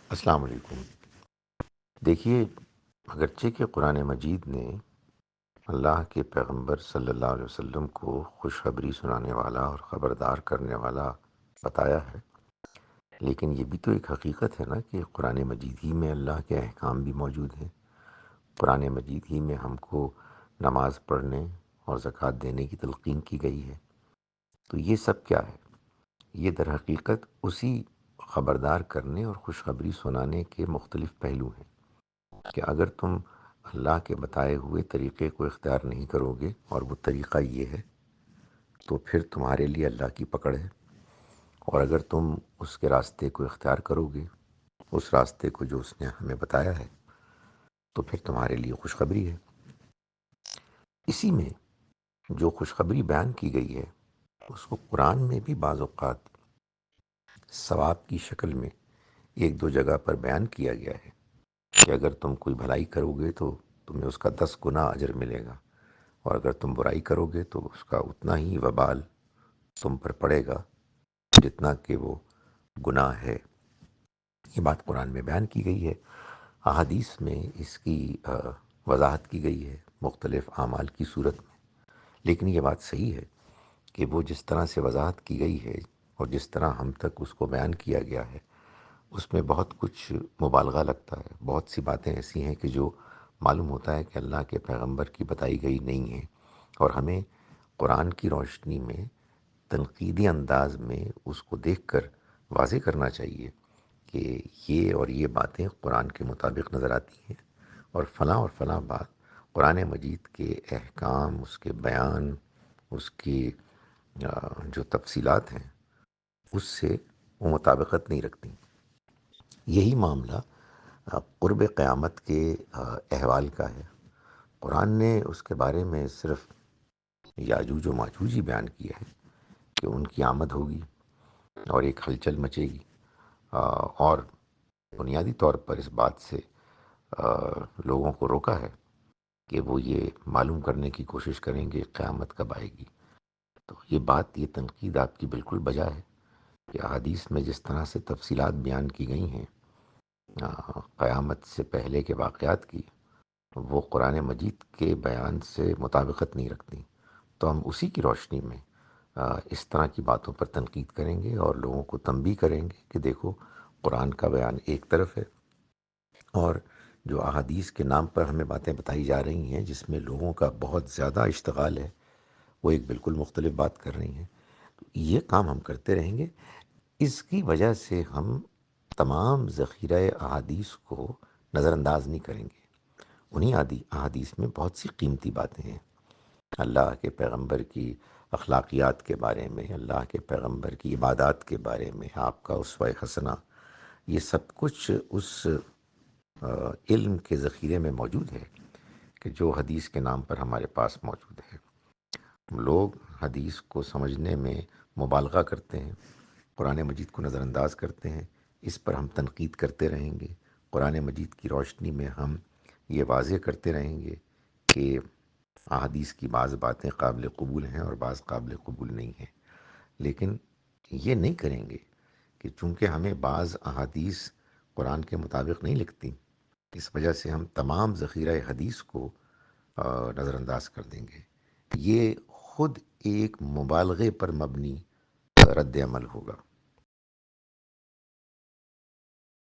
السلام علیکم۔ دیکھیے، اگرچہ کہ قرآن مجید نے اللہ کے پیغمبر صلی اللہ علیہ وسلم کو خوشخبری سنانے والا اور خبردار کرنے والا بتایا ہے، لیکن یہ بھی تو ایک حقیقت ہے نا کہ قرآن مجید ہی میں اللہ کے احکام بھی موجود ہیں۔ قرآن مجید ہی میں ہم کو نماز پڑھنے اور زکوٰۃ دینے کی تلقین کی گئی ہے۔ تو یہ سب کیا ہے؟ یہ در حقیقت اسی خبردار کرنے اور خوشخبری سنانے کے مختلف پہلو ہیں کہ اگر تم اللہ کے بتائے ہوئے طریقے کو اختیار نہیں کرو گے، اور وہ طریقہ یہ ہے، تو پھر تمہارے لیے اللہ کی پکڑ ہے، اور اگر تم اس کے راستے کو اختیار کرو گے، اس راستے کو جو اس نے ہمیں بتایا ہے، تو پھر تمہارے لیے خوشخبری ہے۔ اسی میں جو خوشخبری بیان کی گئی ہے، اس کو قرآن میں بھی بعض اوقات ثواب کی شکل میں ایک دو جگہ پر بیان کیا گیا ہے کہ اگر تم کوئی بھلائی کرو گے تو تمہیں اس کا 10 گنا اجر ملے گا، اور اگر تم برائی کرو گے تو اس کا اتنا ہی وبال تم پر پڑے گا جتنا کہ وہ گناہ ہے۔ یہ بات قرآن میں بیان کی گئی ہے۔ احادیث میں اس کی وضاحت کی گئی ہے مختلف اعمال کی صورت میں، لیکن یہ بات صحیح ہے کہ وہ جس طرح سے وضاحت کی گئی ہے اور جس طرح ہم تک اس کو بیان کیا گیا ہے، اس میں بہت کچھ مبالغہ لگتا ہے۔ بہت سی باتیں ایسی ہیں کہ جو معلوم ہوتا ہے کہ اللہ کے پیغمبر کی بتائی گئی نہیں ہیں، اور ہمیں قرآن کی روشنی میں تنقیدی انداز میں اس کو دیکھ کر واضح کرنا چاہیے کہ یہ اور یہ باتیں قرآن کے مطابق نظر آتی ہیں، اور فلاں بات قرآن مجید کے احکام، اس کے بیان، اس کی جو تفصیلات ہیں، اس سے وہ مطابقت نہیں رکھتی۔ یہی معاملہ قرب قیامت کے احوال کا ہے۔ قرآن نے اس کے بارے میں صرف یاجوج و ماجوج ہی بیان کیا ہے کہ ان کی آمد ہوگی اور ایک ہلچل مچے گی، اور بنیادی طور پر اس بات سے لوگوں کو روکا ہے کہ وہ یہ معلوم کرنے کی کوشش کریں گے قیامت کب آئے گی۔ تو یہ تنقید آپ کی بالکل بجا ہے کہ احادیث میں جس طرح سے تفصیلات بیان کی گئی ہیں قیامت سے پہلے کے واقعات کی، وہ قرآن مجید کے بیان سے مطابقت نہیں رکھتی۔ تو ہم اسی کی روشنی میں اس طرح کی باتوں پر تنقید کریں گے اور لوگوں کو تنبیہ کریں گے کہ دیکھو، قرآن کا بیان ایک طرف ہے، اور جو احادیث کے نام پر ہمیں باتیں بتائی جا رہی ہیں جس میں لوگوں کا بہت زیادہ اشتغال ہے، وہ ایک بالکل مختلف بات کر رہی ہیں۔ تو یہ کام ہم کرتے رہیں گے۔ اس کی وجہ سے ہم تمام ذخیرہ احادیث کو نظر انداز نہیں کریں گے۔ انہی احادیث میں بہت سی قیمتی باتیں ہیں، اللہ کے پیغمبر کی اخلاقیات کے بارے میں، اللہ کے پیغمبر کی عبادات کے بارے میں، آپ کا اسوہ حسنہ، یہ سب کچھ اس علم کے ذخیرے میں موجود ہے کہ جو حدیث کے نام پر ہمارے پاس موجود ہے۔ لوگ حدیث کو سمجھنے میں مبالغہ کرتے ہیں، قرآن مجید کو نظر انداز کرتے ہیں۔ اس پر ہم تنقید کرتے رہیں گے۔ قرآن مجید کی روشنی میں ہم یہ واضح کرتے رہیں گے کہ احادیث کی بعض باتیں قابل قبول ہیں اور بعض قابل قبول نہیں ہیں، لیکن یہ نہیں کریں گے کہ چونکہ ہمیں بعض احادیث قرآن کے مطابق نہیں لکھتی، اس وجہ سے ہم تمام ذخیرہ حدیث کو نظر انداز کر دیں گے۔ یہ خود ایک مبالغے پر مبنی رد عمل ہوگا۔